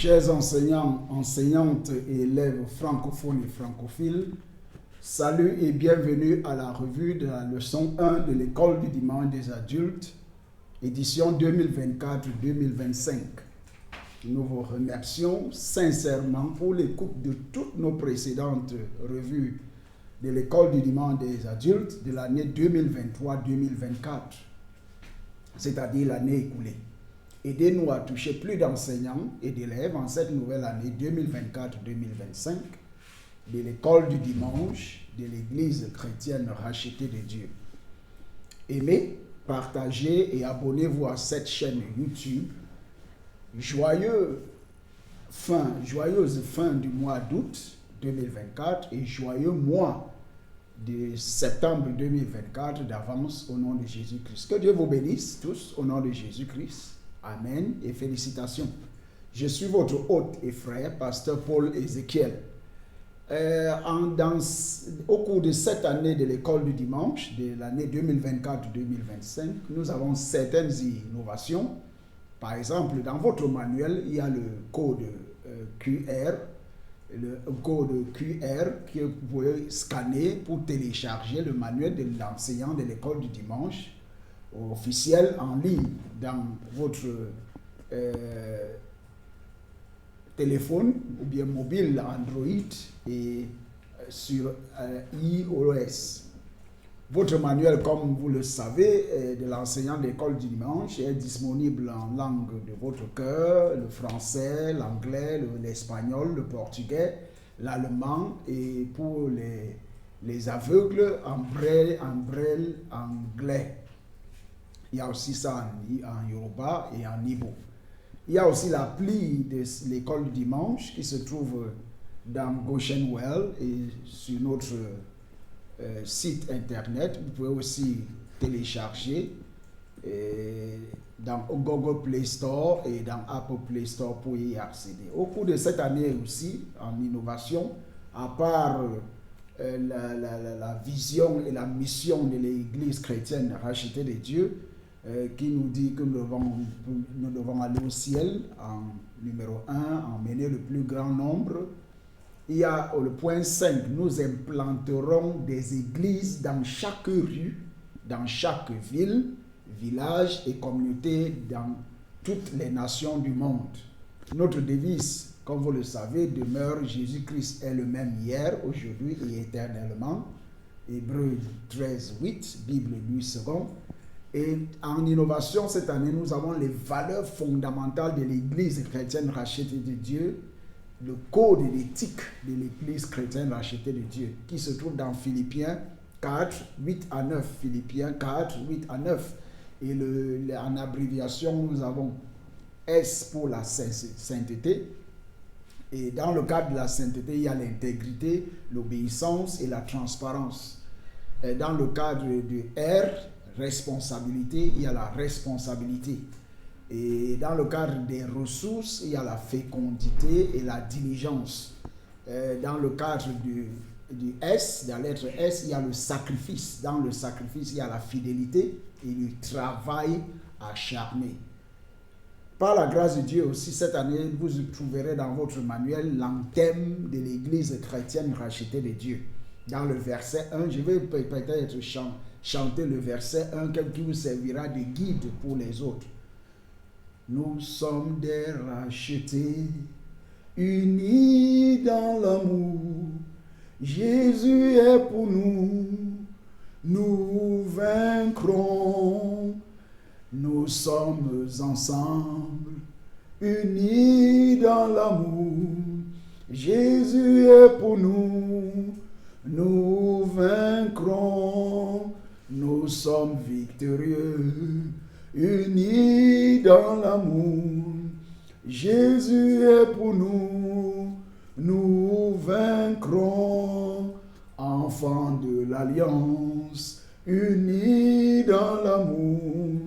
Chers enseignants, enseignantes et élèves francophones et francophiles, salut et bienvenue à la revue de la leçon 1 de l'école du dimanche des adultes, édition 2024-2025. Nous vous remercions sincèrement pour l'écoute de toutes nos précédentes revues de l'école du dimanche des adultes de l'année 2023-2024, c'est-à-dire l'année écoulée. Aidez-nous à toucher plus d'enseignants et d'élèves en cette nouvelle année 2024-2025 de l'école du dimanche de l'Église chrétienne rachetée de Dieu. Aimez, partagez et abonnez-vous à cette chaîne YouTube. Joyeuse fin du mois d'août 2024 et joyeux mois de septembre 2024 d'avance au nom de Jésus-Christ. Que Dieu vous bénisse tous au nom de Jésus-Christ. Amen et félicitations. Je suis votre hôte et frère, pasteur Paul Ézéchiel. Au cours de cette année de l'école du dimanche, de l'année 2024-2025, nous avons certaines innovations. Par exemple, dans votre manuel, il y a le code QR, que vous pouvez scanner pour télécharger le manuel de l'enseignant de l'école du dimanche officiel en ligne dans votre téléphone ou bien mobile Android et sur iOS. Votre manuel, comme vous le savez, de l'enseignant de l'école du dimanche est disponible en langue de votre cœur, le français, l'anglais, l'espagnol, le portugais, l'allemand et pour les aveugles, en braille anglais. Il y a aussi ça en Yoruba et en Igbo. Il y a aussi l'appli de l'école du dimanche qui se trouve dans Goshenwell et sur notre site internet. Vous pouvez aussi télécharger dans Google Play Store et dans Apple Play Store pour y accéder. Au cours de cette année aussi, en innovation, à part la vision et la mission de l'Église chrétienne rachetée de Dieu, qui nous dit que nous devons aller au ciel en numéro 1, emmener le plus grand nombre. Il y a le point 5, nous implanterons des églises dans chaque rue, dans chaque ville, village et communauté dans toutes les nations du monde. Notre devise, comme vous le savez, demeure Jésus-Christ est le même hier, aujourd'hui et éternellement. Hébreux 13, 8, Bible 8 secondes. Et en innovation, cette année, nous avons les valeurs fondamentales de l'Église chrétienne rachetée de Dieu, le code et l'éthique de l'Église chrétienne rachetée de Dieu, qui se trouve dans Philippiens 4, 8 à 9. Philippiens 4, 8 à 9. Et en abréviation, nous avons S pour la sainteté. Et dans le cadre de la sainteté, il y a l'intégrité, l'obéissance et la transparence. Et dans le cadre de R, responsabilité, il y a la responsabilité. Et dans le cadre des ressources, il y a la fécondité et la diligence. Dans le cadre du S, de la lettre S, il y a le sacrifice. Dans le sacrifice, il y a la fidélité et le travail acharné. Par la grâce de Dieu aussi, cette année, vous trouverez dans votre manuel l'anthème de l'Église chrétienne rachetée de Dieu. Dans le verset 1, je vais peut-être chanter le verset 1 qui vous servira de guide pour les autres. Nous sommes des rachetés, unis dans l'amour. Jésus est pour nous, nous vaincrons. Nous sommes ensemble, unis dans l'amour. Jésus est pour nous, nous vaincrons. Nous sommes victorieux, unis dans l'amour. Jésus est pour nous, nous vaincrons. Enfants de l'Alliance, unis dans l'amour.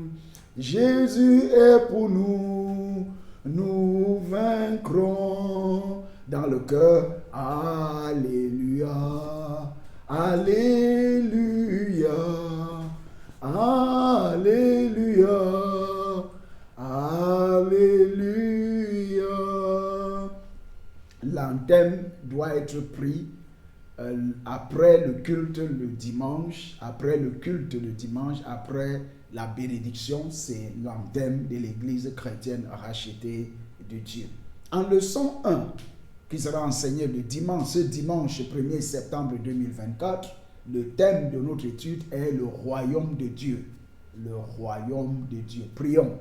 Jésus est pour nous, nous vaincrons. Dans le cœur, Alléluia, Alléluia, Alléluia, Alléluia. après le culte le dimanche, après la bénédiction, c'est l'anthème de l'Église chrétienne rachetée de Dieu. En leçon 1, qui sera enseignée ce dimanche 1er septembre 2024, le thème de notre étude est le royaume de Dieu. Le royaume de Dieu. Prions.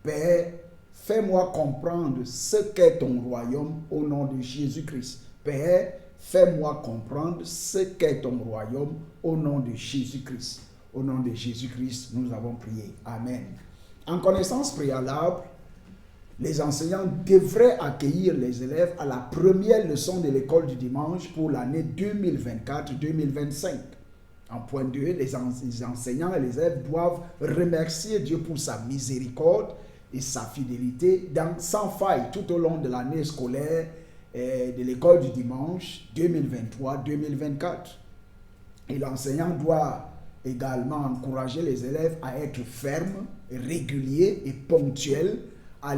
Père, fais-moi comprendre ce qu'est ton royaume au nom de Jésus-Christ. Père, fais-moi comprendre ce qu'est ton royaume au nom de Jésus-Christ. Au nom de Jésus-Christ, nous avons prié. Amen. En connaissance préalable, les enseignants devraient accueillir les élèves à la première leçon de l'école du dimanche pour l'année 2024-2025. En point 2, les enseignants et les élèves doivent remercier Dieu pour sa miséricorde et sa fidélité sans faille tout au long de l'année scolaire de l'école du dimanche 2023-2024. Et l'enseignant doit également encourager les élèves à être fermes, réguliers et ponctuels à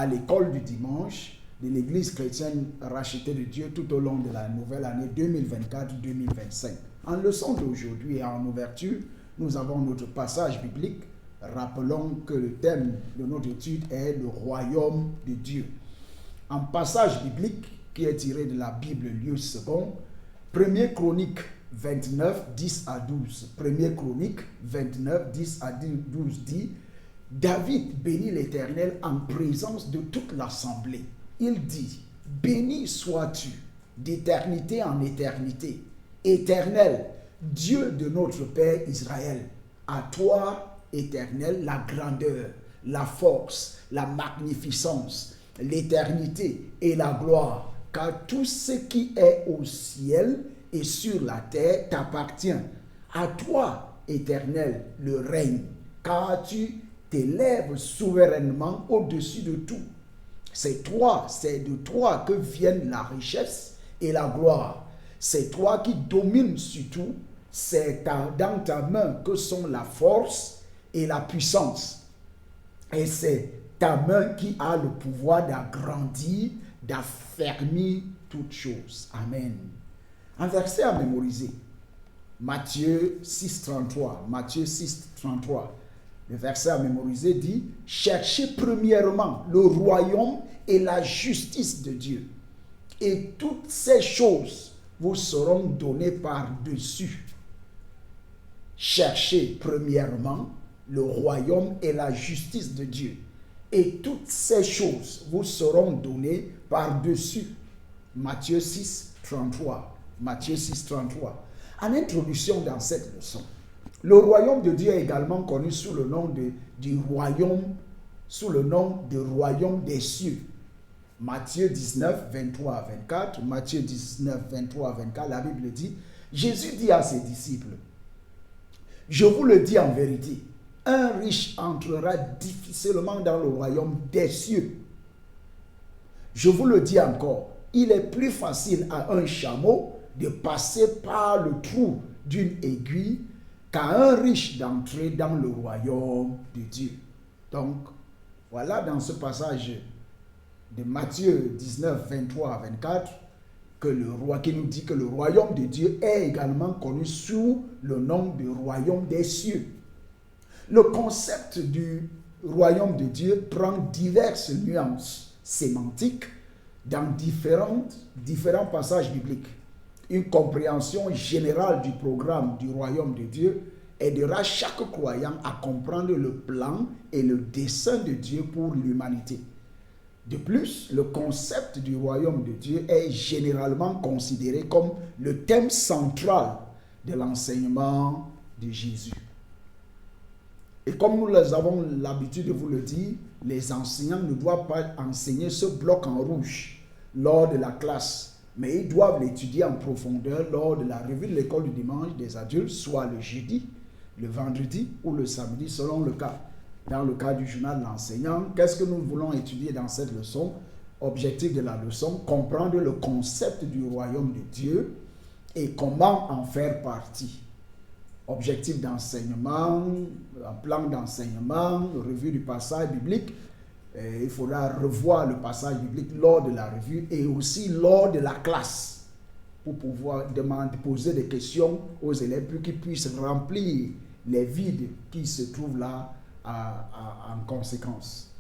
l'école du dimanche de l'église chrétienne rachetée de Dieu tout au long de la nouvelle année 2024-2025. En leçon d'aujourd'hui et en ouverture, nous avons notre passage biblique. Rappelons que le thème de notre étude est le royaume de Dieu. En passage biblique qui est tiré de la Bible lieu second, 1er Chronique 29, 10 à 12. 1er Chronique 29, 10 à 12 dit: David bénit l'Éternel en présence de toute l'assemblée. Il dit: Béni sois-tu d'éternité en éternité. Éternel, Dieu de notre Père Israël, à toi, Éternel, la grandeur, la force, la magnificence, l'éternité et la gloire, car tout ce qui est au ciel et sur la terre t'appartient. À toi, Éternel, le règne, car tu t'élèves souverainement au-dessus de tout. C'est de toi que viennent la richesse et la gloire. C'est toi qui domines sur tout. C'est dans ta main que sont la force et la puissance. Et c'est ta main qui a le pouvoir d'agrandir, d'affermir toutes choses. Amen. Un verset à mémoriser. Matthieu 6,33. Matthieu 6,33. Le verset à mémoriser dit: Cherchez premièrement le royaume et la justice de Dieu, et toutes ces choses vous seront données par-dessus. Cherchez premièrement le royaume et la justice de Dieu, et toutes ces choses vous seront données par-dessus. Matthieu 6, 33. Matthieu 6, 33. En introduction dans cette leçon, le royaume de Dieu est également connu sous le nom de royaume des cieux. Matthieu 19, 23 à 24. Matthieu 19, 23 à 24, la Bible dit: Jésus dit à ses disciples: Je vous le dis en vérité, un riche entrera difficilement dans le royaume des cieux. Je vous le dis encore, il est plus facile à un chameau de passer par le trou d'une aiguille qu'à un riche d'entrer dans le royaume de Dieu. Donc, voilà dans ce passage de Matthieu 19, 23 à 24, qui nous dit que le royaume de Dieu est également connu sous le nom de royaume des cieux. Le concept du royaume de Dieu prend diverses nuances sémantiques dans différents passages bibliques. Une compréhension générale du programme du royaume de Dieu aidera chaque croyant à comprendre le plan et le dessein de Dieu pour l'humanité. De plus, le concept du royaume de Dieu est généralement considéré comme le thème central de l'enseignement de Jésus. Et comme nous avons l'habitude de vous le dire, les enseignants ne doivent pas enseigner ce bloc en rouge lors de la classe, mais ils doivent l'étudier en profondeur lors de la revue de l'école du dimanche des adultes, soit le jeudi, le vendredi ou le samedi, selon le cas. Dans le cas du journal de l'enseignant, qu'est-ce que nous voulons étudier dans cette leçon? Objectif de la leçon: comprendre le concept du royaume de Dieu et comment en faire partie. Objectif d'enseignement, un plan d'enseignement, revue du passage biblique. Il faudra revoir le passage biblique lors de la revue et aussi lors de la classe. pour pouvoir poser des questions aux élèves pour qu'ils puissent remplir les vides qui se trouvent là en conséquence.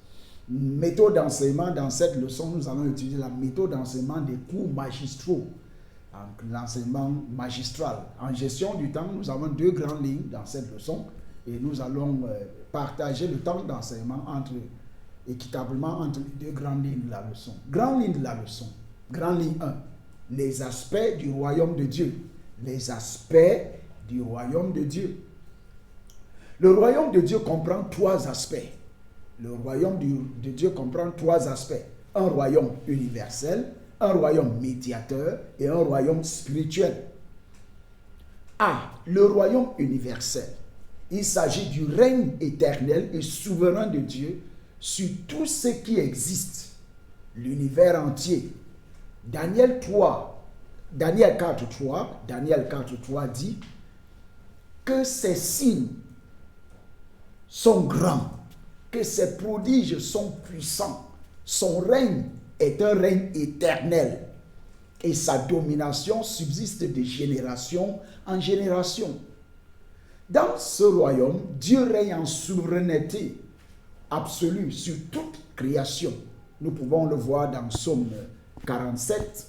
Méthode d'enseignement, dans cette leçon, nous allons étudier la méthode d'enseignement des cours magistraux, l'enseignement magistral. En gestion du temps, nous avons 2 grandes lignes dans cette leçon et nous allons partager le temps d'enseignement équitablement entre les 2 grandes lignes de la leçon. Grande ligne de la leçon. Grande ligne 1. Les aspects du royaume de Dieu. Les aspects du royaume de Dieu. Le royaume de Dieu comprend 3 aspects. Le royaume de Dieu comprend 3 aspects. Un royaume universel, un royaume médiateur et un royaume spirituel. A. Le royaume universel. Il s'agit du règne éternel et souverain de Dieu sur tout ce qui existe, l'univers entier. Daniel 4.3 dit que ses signes sont grands, que ses prodiges sont puissants. Son règne est un règne éternel et sa domination subsiste de génération en génération. Dans ce royaume, Dieu règne en souveraineté absolue sur toute création. Nous pouvons le voir dans Psaume 47,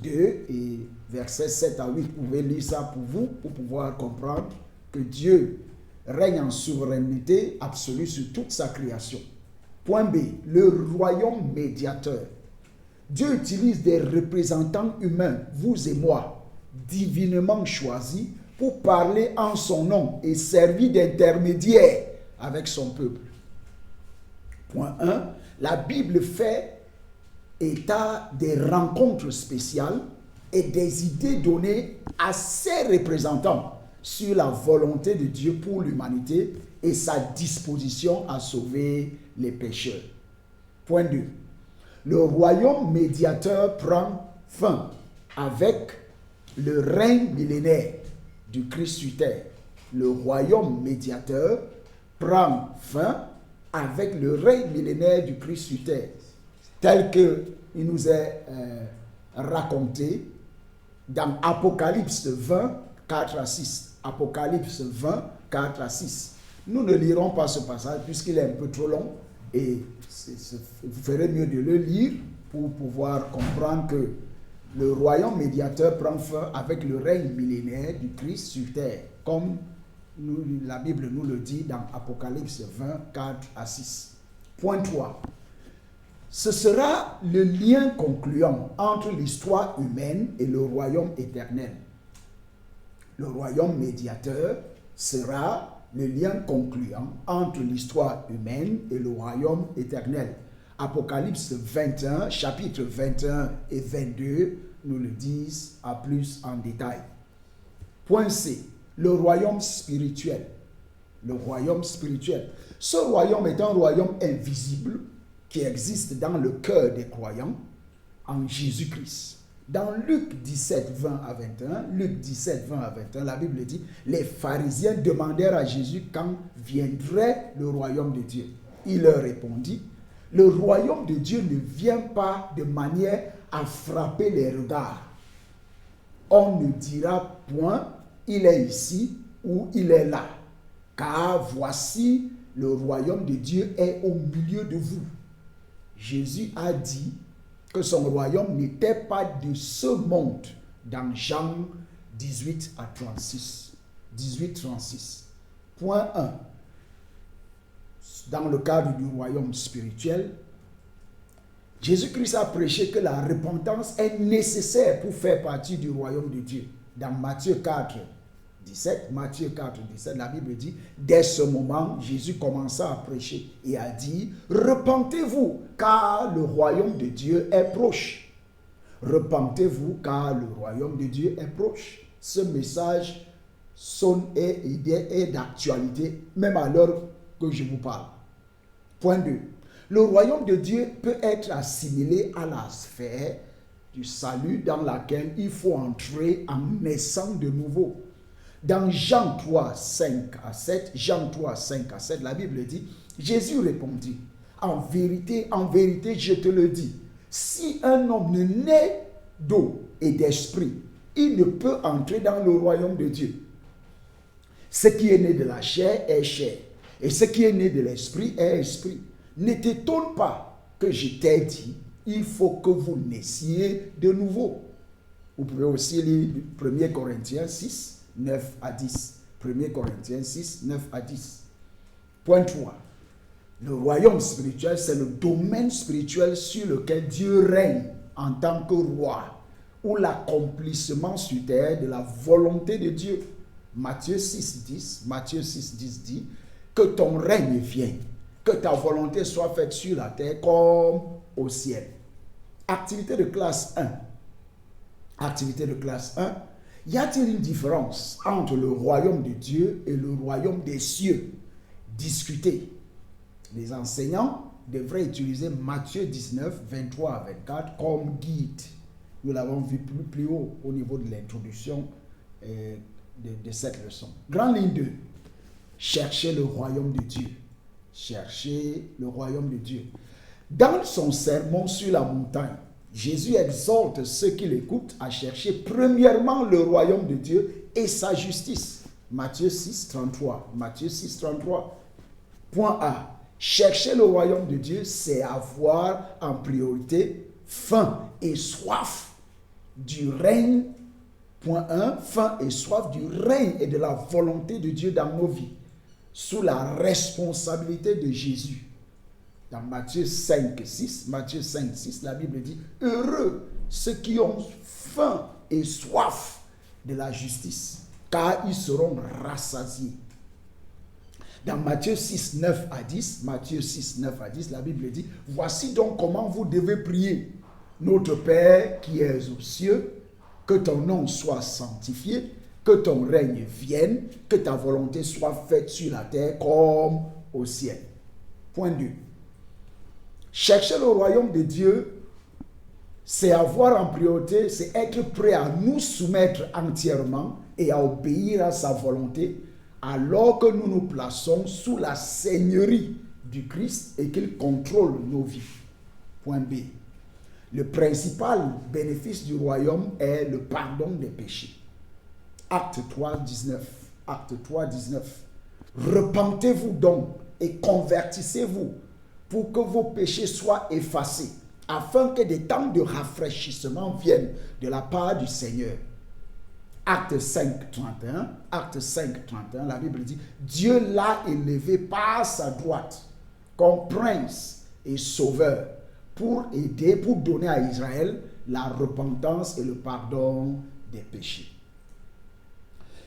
2 et versets 7 à 8. Vous pouvez lire ça pour vous, pour pouvoir comprendre que Dieu règne en souveraineté absolue sur toute sa création. Point B, le royaume médiateur. Dieu utilise des représentants humains, vous et moi, divinement choisis, pour parler en son nom et servir d'intermédiaire avec son peuple. Point 1, la Bible fait état des rencontres spéciales et des idées données à ses représentants sur la volonté de Dieu pour l'humanité et sa disposition à sauver les pécheurs. Point 2. Le royaume médiateur prend fin avec le règne millénaire du Christ sur terre. Le royaume médiateur prend fin avec le règne millénaire du Christ sur terre, tel qu'il nous est raconté dans Apocalypse 20, 4 à 6. Apocalypse 20, 4 à 6. Nous ne lirons pas ce passage puisqu'il est un peu trop long et vous ferez mieux de le lire pour pouvoir comprendre que le royaume médiateur prend fin avec le règne millénaire du Christ sur terre, comme la Bible nous le dit dans Apocalypse 20, 4 à 6. Point 3. Ce sera le lien concluant entre l'histoire humaine et le royaume éternel. Le royaume médiateur sera le lien concluant entre l'histoire humaine et le royaume éternel. Apocalypse 21, chapitre 21 et 22 nous le disent à plus en détail. Point C. Le royaume spirituel. Le royaume spirituel. Ce royaume est un royaume invisible qui existe dans le cœur des croyants en Jésus-Christ. Dans Luc 17, 20 à 21, la Bible dit, les pharisiens demandèrent à Jésus quand viendrait le royaume de Dieu. Il leur répondit, le royaume de Dieu ne vient pas de manière à frapper les regards. On ne dira point, il est ici ou il est là, car voici le royaume de Dieu est au milieu de vous. Jésus a dit que son royaume n'était pas de ce monde dans Jean 18 à 36. 18-36. Point 1. Dans le cadre du royaume spirituel, Jésus-Christ a prêché que la repentance est nécessaire pour faire partie du royaume de Dieu. Dans Matthieu 4, 17, la Bible dit, dès ce moment, Jésus commença à prêcher et a dit, repentez-vous, car le royaume de Dieu est proche. Repentez-vous, car le royaume de Dieu est proche. Ce message sonne et est d'actualité, même à l'heure que je vous parle. Point 2. Le royaume de Dieu peut être assimilé à la sphère du salut dans laquelle il faut entrer en naissant de nouveau. Dans Jean 3, 5 à 7, la Bible dit, Jésus répondit, en vérité, je te le dis, si un homme ne naît d'eau et d'esprit, il ne peut entrer dans le royaume de Dieu. Ce qui est né de la chair est chair, et ce qui est né de l'esprit est esprit. Ne t'étonne pas que je t'ai dit, il faut que vous naissiez de nouveau. Vous pouvez aussi lire 1 Corinthiens 6, 9 à 10. 1 Corinthiens 6, 9 à 10. Point 3. Le royaume spirituel, c'est le domaine spirituel sur lequel Dieu règne en tant que roi, ou l'accomplissement sur terre de la volonté de Dieu. Matthieu 6, 10 dit que ton règne vienne, que ta volonté soit faite sur la terre comme au ciel. Activité de classe 1. Activité de classe 1. Y a-t-il une différence entre le royaume de Dieu et le royaume des cieux? Discutez. Les enseignants devraient utiliser Matthieu 19, 23 à 24 comme guide. Nous l'avons vu plus haut au niveau de l'introduction de cette leçon. Grande ligne 2. Cherchez le royaume de Dieu. Cherchez le royaume de Dieu. Dans son sermon sur la montagne, Jésus exhorte ceux qui l'écoutent à chercher premièrement le royaume de Dieu et sa justice. Matthieu 6, 33. Matthieu 6, 33. Point A. Chercher le royaume de Dieu, c'est avoir en priorité faim et soif du règne. Point 1. Faim et soif du règne et de la volonté de Dieu dans nos vies, sous la responsabilité de Jésus. Dans Matthieu 5, 6, la Bible dit « Heureux ceux qui ont faim et soif de la justice, car ils seront rassasiés. » Dans Matthieu 6, 9 à 10, la Bible dit « Voici donc comment vous devez prier. Notre Père qui es aux cieux, que ton nom soit sanctifié, que ton règne vienne, que ta volonté soit faite sur la terre comme au ciel. » Point 2. Chercher le royaume de Dieu, c'est avoir en priorité, c'est être prêt à nous soumettre entièrement et à obéir à sa volonté, alors que nous nous plaçons sous la seigneurie du Christ et qu'il contrôle nos vies. Point B. Le principal bénéfice du royaume est le pardon des péchés. Acte 3, 19. Acte 3, 19. Repentez-vous donc et convertissez-vous pour que vos péchés soient effacés, afin que des temps de rafraîchissement viennent de la part du Seigneur. Acte 5, 31, la Bible dit « Dieu l'a élevé par sa droite comme prince et sauveur pour aider, pour donner à Israël la repentance et le pardon des péchés. »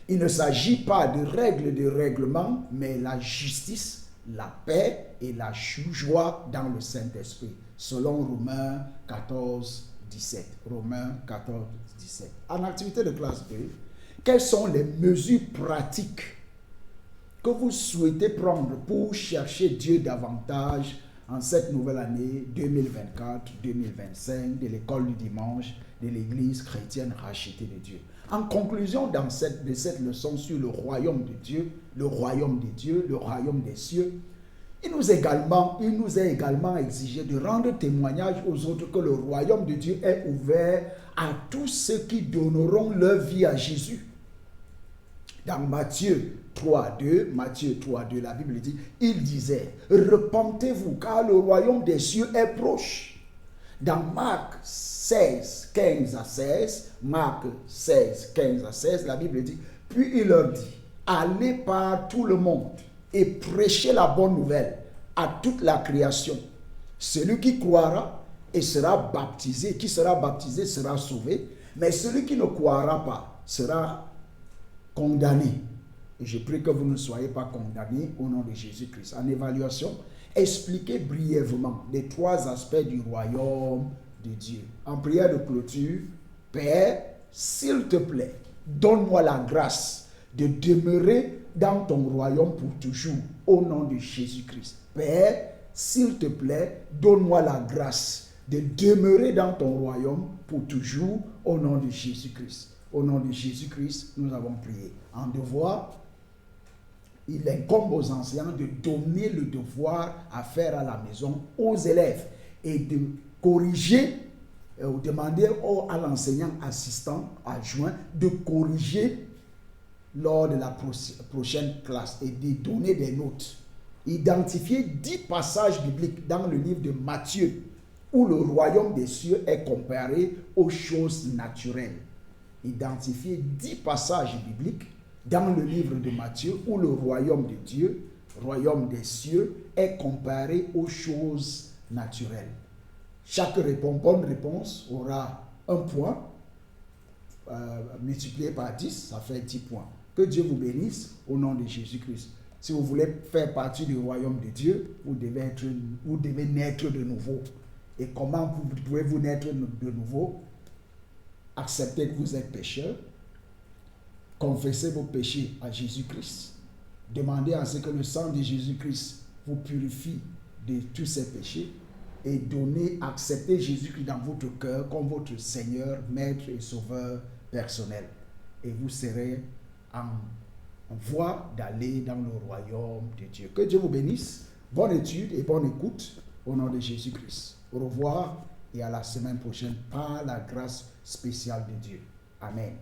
Il ne s'agit pas de règles, de règlements, mais la justice, la paix et la joie dans le Saint-Esprit, selon Romains 14, 17. Romains 14, 17. En activité de classe B, quelles sont les mesures pratiques que vous souhaitez prendre pour chercher Dieu davantage en cette nouvelle année 2024-2025 de l'école du dimanche de l'Église chrétienne rachetée de Dieu? En conclusion de cette leçon sur le royaume de Dieu, le royaume des dieux, le royaume des cieux, il nous est également exigé de rendre témoignage aux autres que le royaume de Dieu est ouvert à tous ceux qui donneront leur vie à Jésus. Dans Matthieu 3.2, la Bible dit, il disait, repentez-vous car le royaume des cieux est proche. Dans Marc 16, 15 à 16, la Bible dit, puis il leur dit, allez par tout le monde et prêchez la bonne nouvelle à toute la création. Celui qui croira et sera baptisé, sera sauvé, mais celui qui ne croira pas sera condamné. Et je prie que vous ne soyez pas condamnés au nom de Jésus-Christ. En évaluation, expliquez brièvement les 3 aspects du royaume de Dieu. En prière de clôture, Père, s'il te plaît, donne-moi la grâce de demeurer dans ton royaume pour toujours, au nom de Jésus-Christ. Père, s'il te plaît, donne-moi la grâce de demeurer dans ton royaume pour toujours, au nom de Jésus-Christ. Au nom de Jésus-Christ, nous avons prié. En devoir, il incombe aux enseignants de donner le devoir à faire à la maison aux élèves et de corriger demander à l'enseignant assistant, adjoint, de corriger lors de la prochaine classe et de donner des notes. Identifier 10 passages bibliques dans le livre de Matthieu où le royaume des cieux est comparé aux choses naturelles. Identifier 10 passages bibliques dans le livre de Matthieu où le royaume de Dieu, royaume des cieux, est comparé aux choses naturelles. Chaque bonne réponse aura un point multiplié par 10, ça fait 10 points. Que Dieu vous bénisse au nom de Jésus-Christ. Si vous voulez faire partie du royaume de Dieu, vous devez naître de nouveau. Et comment pouvez-vous naître de nouveau? Acceptez que vous êtes pécheur, confessez vos péchés à Jésus-Christ, demandez à ce que le sang de Jésus-Christ vous purifie de tous ces péchés et acceptez Jésus-Christ dans votre cœur comme votre Seigneur, Maître et Sauveur personnel. Et vous serez en voie d'aller dans le royaume de Dieu. Que Dieu vous bénisse. Bonne étude et bonne écoute au nom de Jésus-Christ. Au revoir et à la semaine prochaine par la grâce spéciale de Dieu. Amen.